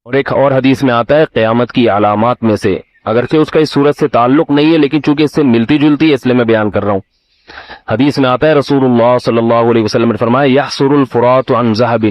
اور ایک اور حدیث میں آتا ہے قیامت کی علامات میں سے، اگرچہ اس کا اس صورت سے تعلق نہیں ہے لیکن چونکہ اس سے ملتی جلتی ہے اس لیے میں بیان کر رہا ہوں۔ حدیث میں آتا ہے رسول اللہ صلی اللہ علیہ وسلم نے فرمایا یحصر الفرات عن ذہب،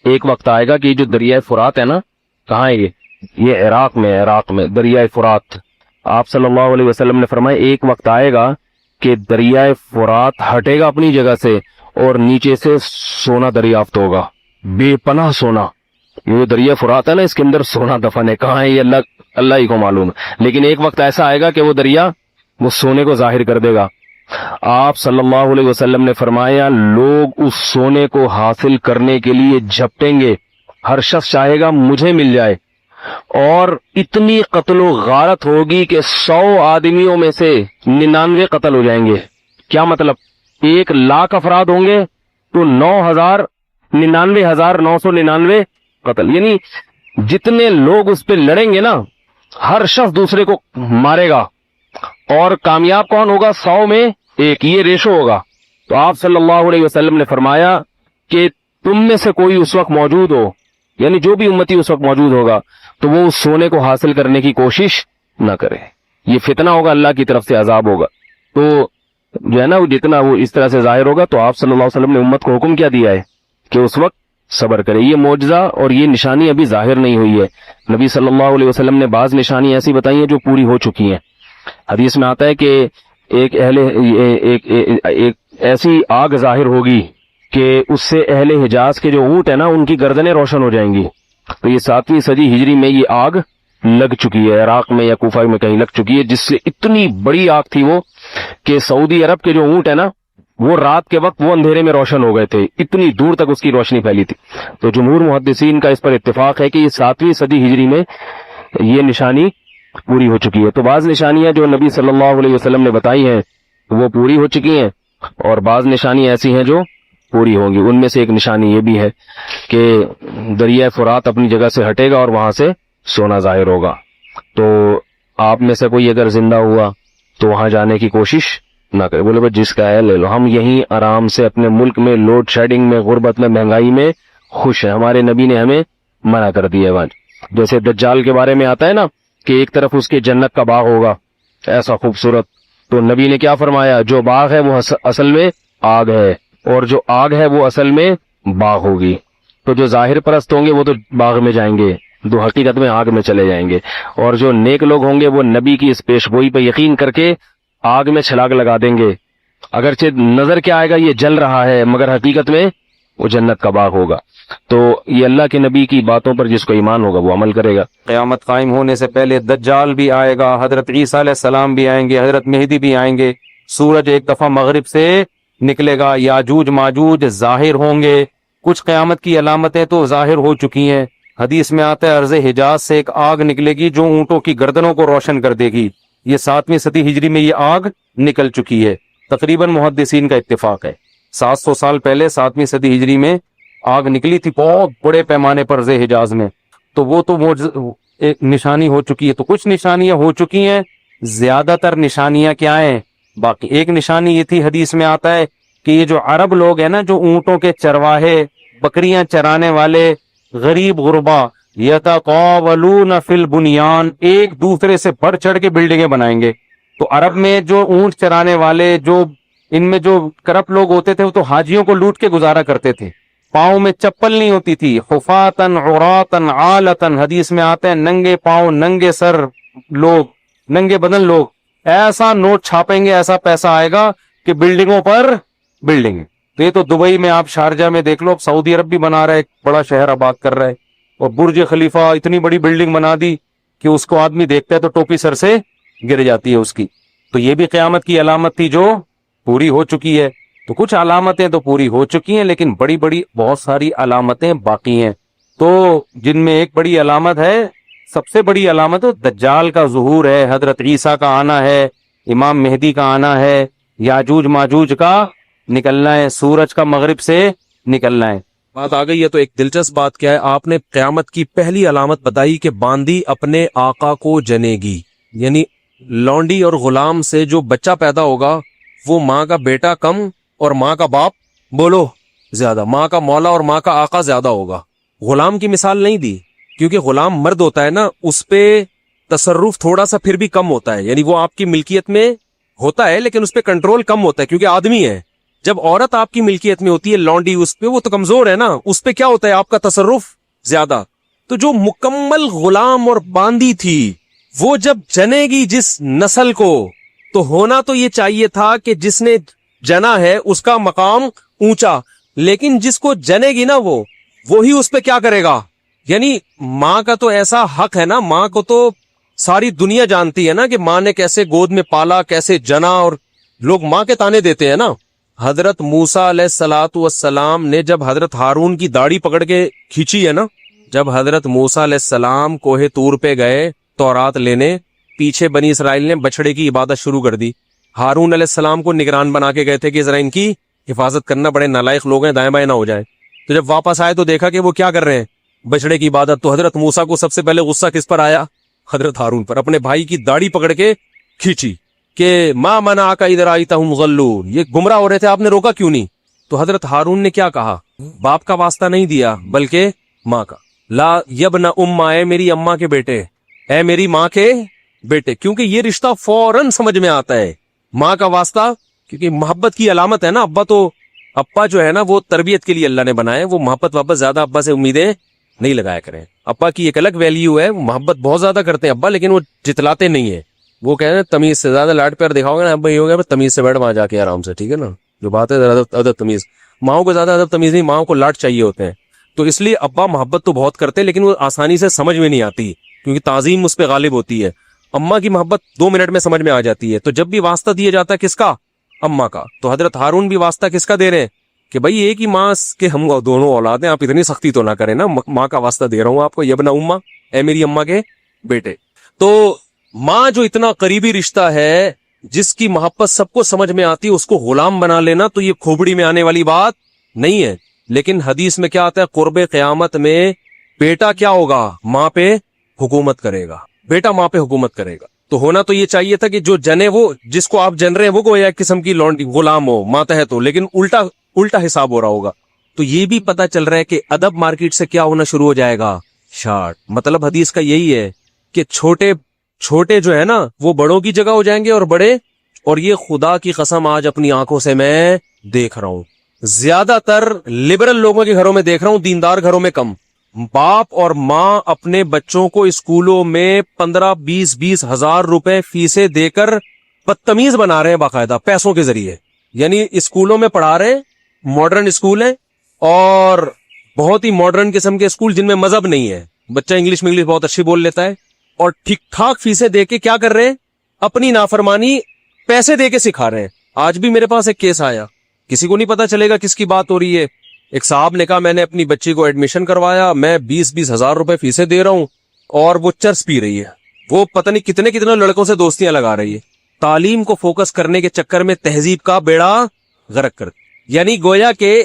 ایک وقت آئے گا کہ یہ جو دریائے فرات ہے نا، کہاں ہے یہ عراق میں دریائے فرات۔ آپ صلی اللہ علیہ وسلم نے فرمایا ایک وقت آئے گا کہ دریائے فرات ہٹے گا اپنی جگہ سے اور نیچے سے سونا دریافت ہوگا، بے پناہ سونا۔ یہ جو دریا فرات ہے نا، اس کے اندر سونا دفن ہے، کہاں ہے یہ اللہ ہی کو معلوم ہے، لیکن ایک وقت ایسا آئے گا کہ وہ دریا وہ سونے کو ظاہر کر دے گا۔ آپ صلی اللہ علیہ وسلم نے فرمایا لوگ اس سونے کو حاصل کرنے کے لیے جھپٹیں گے، ہر شخص چاہے گا مجھے مل جائے، اور اتنی قتل و غارت ہوگی کہ 100 آدمیوں میں سے 99 قتل ہو جائیں گے۔ کیا مطلب؟ 1,00,000 افراد ہوں گے تو 99,999 قتل، یعنی جتنے لوگ اس پہ لڑیں گے نا، ہر شخص دوسرے کو مارے گا، اور کامیاب کون ہوگا؟ 100 میں 1، یہ ریشو ہوگا۔ تو آپ صلی اللہ علیہ وسلم نے فرمایا کہ تم میں سے کوئی اس وقت موجود ہو، یعنی جو بھی امتی اس وقت موجود ہوگا، تو وہ اس سونے کو حاصل کرنے کی کوشش نہ کرے، یہ فتنہ ہوگا، اللہ کی طرف سے عذاب ہوگا۔ تو جو ہے نا، وہ جتنا وہ اس طرح سے ظاہر ہوگا، تو آپ صلی اللہ علیہ وسلم نے امت کو حکم کیا دیا ہے کہ اس وقت صبر کرے۔ یہ معجزہ اور یہ نشانی ابھی ظاہر نہیں ہوئی ہے، نبی صلی اللہ علیہ وسلم نے بعض نشانی ایسی بتائی ہیں جو پوری ہو چکی ہیں۔ حدیث میں آتا ہے کہ ایک ایسی آگ ظاہر ہوگی کہ اس سے اہل حجاز کے جو اونٹ ہیں نا، ان کی گردنیں روشن ہو جائیں گی۔ تو یہ 7ویں صدی ہجری میں یہ آگ لگ چکی ہے، عراق میں یا کوفہ میں کہیں لگ چکی ہے، جس سے اتنی بڑی آگ تھی وہ کہ سعودی عرب کے جو اونٹ ہیں نا، وہ رات کے وقت وہ اندھیرے میں روشن ہو گئے تھے، اتنی دور تک اس کی روشنی پھیلی تھی۔ تو جمہور محدثین کا اس پر اتفاق ہے کہ یہ 7ویں صدی ہجری میں یہ نشانی پوری ہو چکی ہے۔ تو بعض نشانیاں جو نبی صلی اللہ علیہ وسلم نے بتائی ہیں وہ پوری ہو چکی ہیں، اور بعض نشانی ایسی ہیں جو پوری ہوں گی۔ ان میں سے ایک نشانی یہ بھی ہے کہ دریائے فرات اپنی جگہ سے ہٹے گا اور وہاں سے سونا ظاہر ہوگا۔ تو آپ میں سے کوئی اگر زندہ ہوا تو وہاں جانے کی کوشش نہ کرے، بولے بھائی جس کا ہے لے لو، ہم یہیں آرام سے اپنے ملک میں لوڈ شیڈنگ میں، غربت میں، مہنگائی میں خوش ہیں۔ ہمارے نبی نے ہمیں منع کر دیا ہے۔ جیسے دجال کے بارے میں آتا ہے نا کہ ایک طرف اس کے جنت کا باغ ہوگا ایسا خوبصورت، تو نبی نے کیا فرمایا؟ جو باغ ہے وہ اصل میں آگ ہے، اور جو آگ ہے وہ اصل میں باغ ہوگی۔ تو جو ظاہر پرست ہوں گے وہ تو باغ میں جائیں گے، جو حقیقت میں آگ میں چلے جائیں گے، اور جو نیک لوگ ہوں گے وہ نبی کی اس پیش گوئی پہ یقین کر کے آگ میں چھلاگ لگا دیں گے، اگرچہ نظر کیا آئے گا یہ جل رہا ہے، مگر حقیقت میں وہ جنت کا باغ ہوگا۔ تو یہ اللہ کے نبی کی باتوں پر جس کو ایمان ہوگا وہ عمل کرے گا۔ قیامت قائم ہونے سے پہلے دجال بھی آئے گا، حضرت عیسیٰ علیہ السلام بھی آئیں گے، حضرت مہدی بھی آئیں گے، سورج ایک دفعہ مغرب سے نکلے گا، یاجوج ماجوج ظاہر ہوں گے۔ کچھ قیامت کی علامتیں تو ظاہر ہو چکی ہیں۔ حدیث میں آتا ہے ارض حجاز سے ایک آگ نکلے گی جو اونٹوں کی گردنوں کو روشن کر دے گی۔ یہ 7ویں صدی ہجری میں یہ آگ نکل چکی ہے، تقریباً محدثین کا اتفاق ہے۔ 700 سال پہلے 7ویں صدی ہجری میں آگ نکلی تھی بہت بڑے پیمانے پر ارض حجاز میں، تو وہ تو ایک نشانی ہو چکی ہے۔ تو کچھ نشانیاں ہو چکی ہیں، زیادہ تر نشانیاں کیا ہیں باقی؟ ایک نشانی یہ تھی، حدیث میں آتا ہے کہ یہ جو عرب لوگ ہیں نا، جو اونٹوں کے چرواہے، بکریاں چرانے والے غریب غربا، یتقاولون فی البنیان، ایک دوسرے سے بڑھ چڑھ کے بلڈنگیں بنائیں گے۔ تو عرب میں جو اونٹ چرانے والے، جو ان میں جو کرپٹ لوگ ہوتے تھے، وہ تو حاجیوں کو لوٹ کے گزارا کرتے تھے، پاؤں میں چپل نہیں ہوتی تھی، حفاتن عوراتن عالتن، حدیث میں آتے ہیں ننگے پاؤں ننگے سر لوگ، ننگے بدن لوگ، ایسا نوٹ چھاپیں گے، ایسا پیسہ آئے گا کہ بلڈنگوں پر بلڈنگ۔ تو یہ تو دبئی میں، آپ شارجہ میں دیکھ لو، اب سعودی عرب بھی بنا رہا ہے، ایک بڑا شہر آباد کر رہا ہے، اور برج خلیفہ اتنی بڑی بلڈنگ بنا دی کہ اس کو آدمی دیکھتا ہے تو ٹوپی سر سے گر جاتی ہے اس کی۔ تو یہ بھی قیامت کی علامت تھی جو پوری ہو چکی ہے۔ تو کچھ علامتیں تو پوری ہو چکی ہیں، لیکن بڑی بڑی بہت ساری علامتیں باقی ہیں، تو جن میں ایک بڑی علامت ہے، سب سے بڑی علامت دجال کا ظہور ہے، حضرت عیسیٰ کا آنا ہے، امام مہدی کا آنا ہے، یاجوج ماجوج کا نکلنا ہے، سورج کا مغرب سے نکلنا ہے۔ بات آ گئی ہے تو ایک دلچسپ بات کیا ہے، آپ نے قیامت کی پہلی علامت بتائی کہ باندی اپنے آقا کو جنے گی، یعنی لونڈی اور غلام سے جو بچہ پیدا ہوگا وہ ماں کا بیٹا کم اور ماں کا باپ بولو زیادہ، ماں کا مولا اور ماں کا آقا زیادہ ہوگا۔ غلام کی مثال نہیں دی، کیونکہ غلام مرد ہوتا ہے نا, اس پہ تصرف تھوڑا سا پھر بھی کم ہوتا ہے, یعنی وہ آپ کی ملکیت میں ہوتا ہے لیکن اس پہ کنٹرول کم ہوتا ہے کیونکہ آدمی ہے. جب عورت آپ کی ملکیت میں ہوتی ہے, لونڈی اس پہ, وہ تو کمزور ہے نا, اس پہ کیا ہوتا ہے آپ کا تصرف زیادہ. تو جو مکمل غلام اور باندی تھی وہ جب جنے گی جس نسل کو, تو ہونا تو یہ چاہیے تھا کہ جس نے جنا ہے اس کا مقام اونچا, لیکن جس کو جنے گی نا وہی اس پہ کیا کرے گا. یعنی ماں کا تو ایسا حق ہے نا, ماں کو تو ساری دنیا جانتی ہے نا کہ ماں نے کیسے گود میں پالا, کیسے جنا, اور لوگ ماں کے تانے دیتے ہیں نا. حضرت موسیٰ علیہ الصلوۃ والسلام نے جب حضرت ہارون کی داڑھی پکڑ کے کھینچی ہے نا, جب حضرت موسیٰ علیہ السلام کوہ طور پہ گئے تورات لینے, پیچھے بنی اسرائیل نے بچڑے کی عبادت شروع کر دی. ہارون علیہ السلام کو نگران بنا کے گئے تھے کہ ذرا ان کی حفاظت کرنا, بڑے نالائق لوگ ہیں, دائیں بائیں نہ ہو جائیں. تو جب واپس آئے تو دیکھا کہ وہ کیا کر رہے ہیں, بچڑے کی عبادت. تو حضرت موسیٰ کو سب سے پہلے غصہ کس پر آیا؟ حضرت ہارون پر. اپنے بھائی کی داڑھی پکڑ کے کھینچی کہ ما منعک اذ رأیتہم ضلوا, یہ گمراہ ہو رہے تھے, آپ نے روکا کیوں نہیں؟ تو حضرت ہارون نے کیا کہا, باپ کا واسطہ نہیں دیا بلکہ ماں کا. لا یبن ام, اے میری اماں کے بیٹے, اے میری ماں کے بیٹے, کیونکہ یہ رشتہ فوراً سمجھ میں آتا ہے, ماں کا واسطہ, کیونکہ محبت کی علامت ہے نا. ابا جو ہے نا وہ تربیت کے لیے اللہ نے بنائے, وہ محبت واپس زیادہ ابا سے امیدیں نہیں لگایا کریں. ابا کی ایک الگ ویلیو ہے, وہ محبت بہت زیادہ کرتے ہیں ابا, لیکن وہ جتلاتے نہیں ہیں. وہ کہہ رہے ہیں تمیز سے, زیادہ لاڈ پیار دکھاؤ گے نا ابا, یہ ہو گیا تمیز سے بیٹھ وہاں جا کے آرام سے, ٹھیک ہے نا, جو بات ہے ادب تمیز. ماؤں کو زیادہ ادب تمیز نہیں, ماؤں کو لاڈ چاہیے ہوتے ہیں. تو اس لیے ابا محبت تو بہت کرتے ہیں لیکن وہ آسانی سے سمجھ میں نہیں آتی کیونکہ تعظیم اس پہ غالب ہوتی ہے. اماں کی محبت 2 منٹ میں سمجھ میں آ جاتی ہے. تو جب بھی واسطہ دیا جاتا ہے کس کا, اماں کا, تو حضرت ہارون بھی واسطہ کس کا دے رہے ہیں کہ بھائی ایک ہی ماں کے ہم دونوں اولاد ہیں, آپ اتنی سختی تو نہ کریں نا, ماں کا واسطہ دے رہا ہوں آپ کو, یبن اما, اے میری اماں کے بیٹے. تو ماں جو اتنا قریبی رشتہ ہے, جس کی محبت سب کو سمجھ میں آتی ہے, اس کو غلام بنا لینا تو یہ کھوپڑی میں آنے والی بات نہیں ہے. لیکن حدیث میں کیا آتا ہے, قرب قیامت میں بیٹا کیا ہوگا, ماں پہ حکومت کرے گا, بیٹا ماں پہ حکومت کرے گا. تو ہونا تو یہ چاہیے تھا کہ جو جنے, وہ جس کو آپ جن رہے ہیں وہ کوئی ایک قسم کی لونڈی غلام ہو, ماتحت ہو, لیکن الٹا حساب ہو رہا ہوگا. تو یہ بھی پتا چل رہا ہے کہ ادب مارکیٹ سے کیا ہونا شروع ہو جائے گا, شارٹ. مطلب حدیث کا یہی ہے کہ چھوٹے جو ہے نا وہ بڑوں کی جگہ ہو جائیں گے, اور بڑے, اور یہ خدا کی قسم آج اپنی آنکھوں سے میں دیکھ رہا ہوں, زیادہ تر لبرل لوگوں کے گھروں میں دیکھ رہا ہوں, دیندار گھروں میں کم. باپ اور ماں اپنے بچوں کو اسکولوں میں 15-20 ہزار روپے فیسیں دے کر بدتمیز بنا رہے ہیں باقاعدہ پیسوں کے ذریعے. یعنی اسکولوں میں پڑھا رہے ہیں, ماڈرن اسکول ہیں, اور بہت ہی ماڈرن قسم کے اسکول جن میں مذہب نہیں ہے, بچہ انگلش بہت اچھی بول لیتا ہے, اور ٹھیک ٹھاک فیسیں دے کے کیا کر رہے ہیں, اپنی نافرمانی پیسے دے کے سکھا رہے ہیں. آج بھی میرے پاس ایک کیس آیا, کسی کو نہیں پتا چلے گا کس کی بات ہو رہی ہے. ایک صاحب نے کہا میں نے اپنی بچی کو ایڈمیشن کروایا, میں 20 ہزار روپے فیسیں دے رہا ہوں, اور وہ چرس پی رہی ہے, وہ پتہ نہیں کتنے لڑکوں سے دوستیاں لگا رہی ہے. تعلیم کو فوکس کرنے کے چکر میں تہذیب کا بیڑا غرق کر, یعنی گویا کہ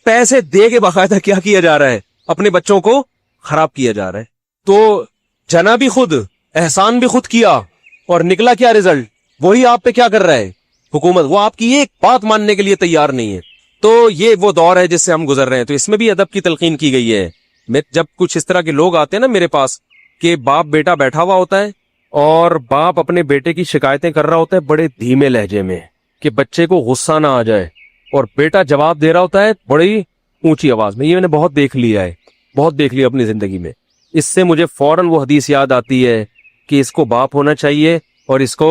پیسے دے کے باقاعدہ کیا کیا جا رہا ہے, اپنے بچوں کو خراب کیا جا رہا ہے. تو جنا بھی خود, احسان بھی خود کیا, اور نکلا کیا رزلٹ, وہی آپ پہ کیا کر رہا ہے حکومت, وہ آپ کی ایک بات ماننے کے لیے تیار نہیں ہے. تو یہ وہ دور ہے جس سے ہم گزر رہے ہیں. تو اس میں بھی ادب کی تلقین کی گئی ہے. میں جب کچھ اس طرح کے لوگ آتے ہیں نا میرے پاس, کہ باپ بیٹا بیٹھا ہوا ہوتا ہے, اور باپ اپنے بیٹے کی شکایتیں کر رہا ہوتا ہے بڑے دھیمے لہجے میں کہ بچے کو غصہ نہ آ جائے, اور بیٹا جواب دے رہا ہوتا ہے بڑی اونچی آواز میں. یہ میں نے بہت دیکھ لیا ہے, بہت دیکھ لیا اپنی زندگی میں. اس سے مجھے فوراً وہ حدیث یاد آتی ہے کہ اس کو باپ ہونا چاہیے, اور اس کو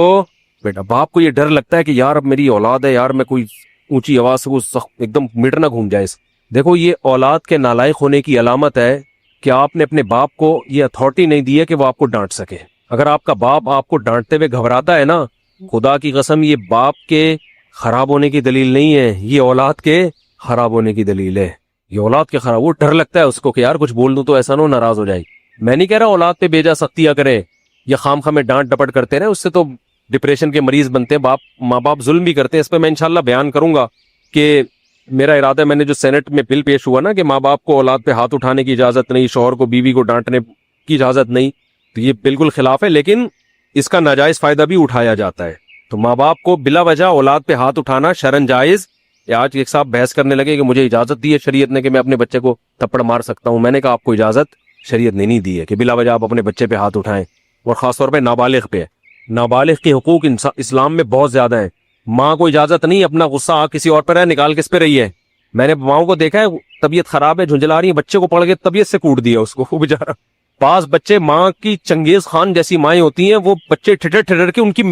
بیٹا. باپ کو یہ ڈر لگتا ہے کہ یار اب میری اولاد ہے, یار میں کوئی اونچی آواز سے وہ ایک دم میٹر نہ گھوم جائے. دیکھو یہ اولاد کے نالائق ہونے کی علامت ہے کہ آپ نے اپنے باپ کو یہ اتھارٹی نہیں دی ہے کہ وہ آپ کو ڈانٹ سکے. اگر آپ کا باپ آپ کو ڈانٹتے ہوئے گھبراتا ہے نا, خدا کی قسم یہ باپ کے خراب ہونے کی دلیل نہیں ہے, یہ اولاد کے خراب ہونے کی دلیل ہے. یہ اولاد کے خراب, وہ ڈر لگتا ہے اس کو کہ یار کچھ بول دوں تو ایسا نہ ہو ناراض ہو جائے. میں نہیں کہہ رہا اولاد پہ بیجا سختیاں کرے یا خام خواہ میں ڈانٹ ڈپٹ کرتے رہے, اس سے تو ڈپریشن کے مریض بنتے ہیں. ماں باپ ظلم بھی کرتے ہیں. اس پہ میں انشاءاللہ بیان کروں گا کہ میرا ارادہ ہے, میں نے جو سینٹ میں بل پیش ہوا نا کہ ماں باپ کو اولاد پہ ہاتھ اٹھانے کی اجازت نہیں, شوہر کو بیوی کو ڈانٹنے کی اجازت نہیں, تو یہ بالکل خلاف ہے, لیکن اس کا ناجائز فائدہ بھی اٹھایا جاتا ہے. تو ماں باپ کو بلا وجہ اولاد پہ ہاتھ اٹھانا شرعن جائز. آج ایک صاحب بحث کرنے لگے کہ مجھے اجازت دی ہے شریعت نے کہ میں اپنے بچے کو تھپڑ مار سکتا ہوں. میں نے کہا آپ کو اجازت شریعت نے نہیں دی ہے کہ بلا وجہ آپ اپنے بچے پہ ہاتھ اٹھائیں، اور خاص طور پہ نابالغ پہ. نابالغ کے حقوق اسلام میں بہت زیادہ ہیں. ماں کو اجازت نہیں اپنا غصہ کسی اور پر ہے نکال کس پہ رہی ہے. میں نے ماؤں کو دیکھا ہے طبیعت خراب ہے جھنجلا رہی ہے، بچے کو پڑھ کے طبیعت سے کوٹ دیا اس کو، وہ بیچارہ. بعض بچے ماں کی چنگیز خان جیسی مائیں ہوتی ہیں، وہ بچے ٹھٹر کے ان کی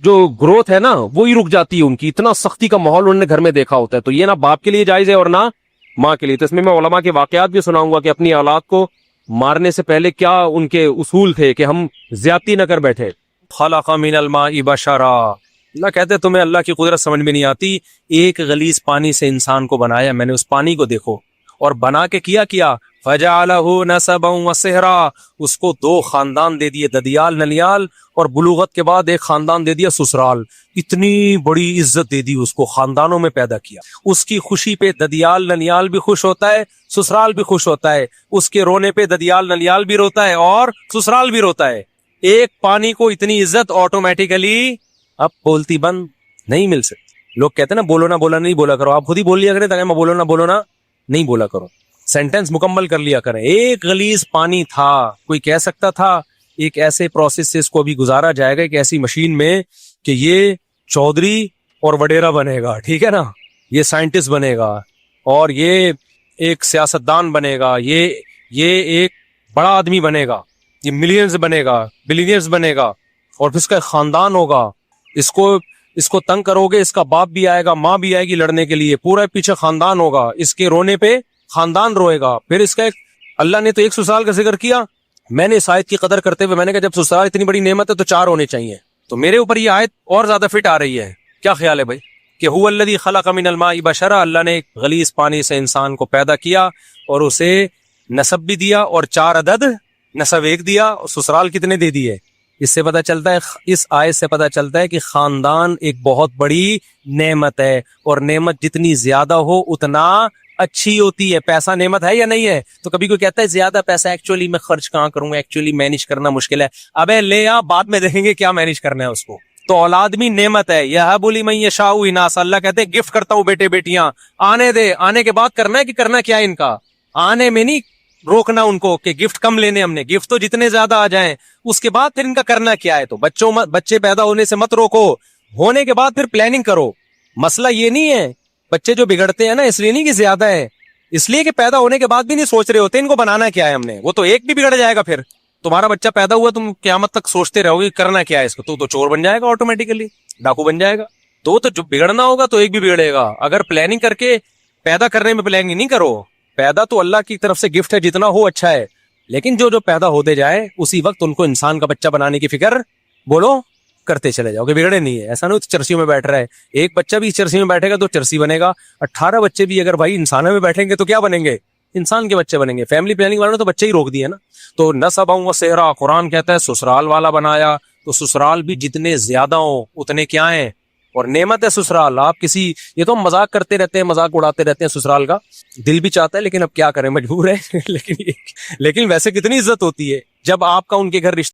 جو گروتھ ہے نا وہی رک جاتی ہے ان کی. اتنا سختی کا ماحول انہوں نے گھر میں دیکھا ہوتا ہے. تو یہ نہ باپ کے لیے جائز ہے اور نہ ماں کے لیے. تو اس میں علماء کے واقعات بھی سناؤں گا کہ اپنی اولاد کو مارنے سے پہلے کیا ان کے اصول تھے کہ ہم زیادتی نہ کر بیٹھے. خلق من الماء بشرا، اللہ کہتے تمہیں اللہ کی قدرت سمجھ میں نہیں آتی. ایک غلیظ پانی سے انسان کو بنایا میں نے، اس پانی کو دیکھو، اور بنا کے کیا فجعلہ نسبا وصہرا، اس کو 2 خاندان دے دیے، ددیال ننیال، اور بلوغت کے بعد ایک خاندان دے دیا سسرال. اتنی بڑی عزت دے دی اس کو، خاندانوں میں پیدا کیا. اس کی خوشی پہ ددیال ننیال بھی خوش ہوتا ہے، سسرال بھی خوش ہوتا ہے. اس کے رونے پہ ددیال ننیال بھی روتا ہے اور سسرال بھی روتا ہے. ایک پانی کو اتنی عزت آٹومیٹیکلی اب بولتی بند نہیں مل سکتی. لوگ کہتے ہیں نا بولو نہ بولا نہیں بولا کرو، آپ خود ہی بول لیا کریں تاکہ میں بولو نہ نہیں بولا کرو، سینٹنس مکمل کر لیا کریں. ایک غلیظ پانی تھا، کوئی کہہ سکتا تھا ایک ایسے پروسیس سے اس کو بھی گزارا جائے گا، ایک ایسی مشین میں کہ یہ چودھری اور وڈیرا بنے گا، ٹھیک ہے نا، یہ سائنٹسٹ بنے گا، اور یہ ایک سیاستدان بنے گا، یہ ایک بڑا آدمی بنے گا، یہ ملینز بنے گا، بلینئرز بنے گا، اور پھر اس کا ایک خاندان ہوگا. اس کو تنگ کرو گے، اس کا باپ بھی آئے گا، ماں بھی آئے گی لڑنے کے لیے، پورا پیچھے خاندان ہوگا، اس کے رونے پہ خاندان روئے گا. پھر اس کا ایک، اللہ نے تو ایک سسرال کا ذکر کیا، میں نے اس آیت کی قدر کرتے ہوئے میں نے کہا جب سسرال اتنی بڑی نعمت ہے تو 4 ہونے چاہیے. تو میرے اوپر یہ آیت اور زیادہ فٹ آ رہی ہے. کیا خیال ہے بھائی کہ هو الذی خلق من الماء بشرا، اللہ نے ایک غلیظ پانی سے انسان کو پیدا کیا اور اسے نسب بھی دیا، اور 4 عدد نسب ایک دیا، اور سسرال کتنے دے دیے. اس سے پتہ چلتا ہے، اس آیت سے پتہ چلتا ہے کہ خاندان ایک بہت بڑی نعمت ہے، اور نعمت جتنی زیادہ ہو اتنا اچھی ہوتی ہے. پیسہ نعمت ہے یا نہیں ہے؟ تو کبھی کوئی کہتا ہے زیادہ پیسہ ایکچولی میں خرچ کہاں کروں گا، ایکچولی مینیج کرنا مشکل ہے. ابے لے آ، بعد میں دیکھیں گے کیا مینیج کرنا ہے اس کو. تو اولاد بھی نعمت ہے. یہب لمن یشاء اناثا، اللہ کہتے ہیں گفٹ کرتا ہوں بیٹے بیٹیاں، آنے دے، آنے کے بعد کرنا ہے کہ کرنا کیا ہے ان کا، آنے میں نہیں روکنا ان کو کہ گفٹ کم لینے ہم نے، گفٹ تو جتنے زیادہ آ جائیں، اس کے بعد پھر ان کا کرنا کیا ہے. تو بچے پیدا ہونے سے مت روکو، ہونے کے بعد پھر پلاننگ کرو. مسئلہ یہ نہیں ہے، بچے جو بگڑتے ہیں نا اس لیے نہیں کہ زیادہ ہے، اس لیے کہ پیدا ہونے کے بعد بھی نہیں سوچ رہے ہوتے ان کو بنانا کیا ہے ہم نے. وہ تو ایک بھی بگڑ جائے گا، پھر تمہارا بچہ پیدا ہوا تم قیامت تک سوچتے رہو گے کرنا کیا ہے اس کو، تو چور بن جائے گا، آٹومیٹیکلی ڈاکو بن جائے گا. تو جو بگڑنا ہوگا تو ایک بھی بگڑے گا. اگر پلاننگ کر کے پیدا کرنے میں پلاننگ نہیں کرو، پیدا تو اللہ کی طرف سے گفٹ ہے، جتنا ہو اچھا ہے، لیکن جو پیدا ہوتے جائے اسی وقت ان کو انسان کا بچہ بنانے کی فکر بولو کرتے چلے جاؤ کہ بگڑے نہیں ہے. ایسا نہیں چرسیوں میں بیٹھ رہا ہے، ایک بچہ بھی چرسی میں بیٹھے گا تو چرسی بنے گا، 18 بچے بھی اگر بھائی انسانوں میں بیٹھیں گے تو کیا بنیں گے، انسان کے بچے بنیں گے. فیملی پلاننگ والوں نے تو بچے ہی روک دیے نا. تو نسبا وصہرا، قرآن کہتا ہے سسرال والا بنایا، تو سسرال بھی جتنے زیادہ ہوں اتنے کیا ہیں، اور نعمت ہے سسرال. آپ کسی، یہ تو ہم مذاق کرتے رہتے ہیں، مذاق اڑاتے رہتے ہیں سسرال کا، دل بھی چاہتا ہے لیکن اب کیا کریں، مجبور ہے. لیکن ویسے کتنی عزت ہوتی ہے جب آپ کا ان کے گھر رشتہ